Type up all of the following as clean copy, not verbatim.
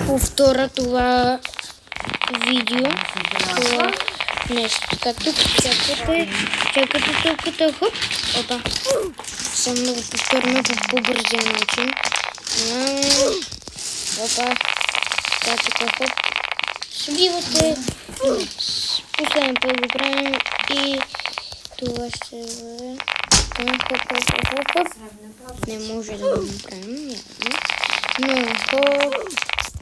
Повторя това видео. Това нещо. Така, тук чакате топката, хоп, опа. Само да го повторим по по-бързия начин. Опа. Така, хоп. Сбивате. Последен път го правим и това ще бъде. Хоп. Не може да го направим, явно. Но хоп.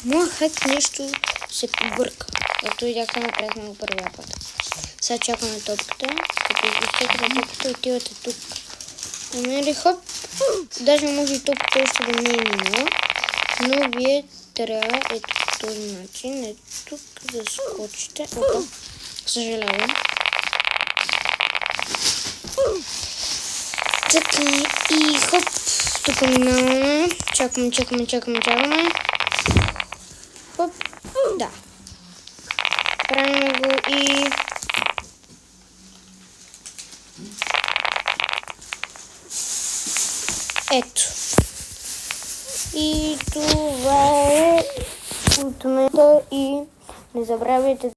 Моя хак нещо се побърка. Ето видяхте, направихме го първия път. Сега чакаме топката. Като изчакате топката, отивате тук. Намери хоп. Даже може и топката още да не е минала. Но вие трябва ето този начин. Ето тук да скочите. Опа. Съжалявам. Така и хоп. Тук минаваме. Чакаме. Хоп. Да. Правим го и... Ето. И това е от момента и не забравяйте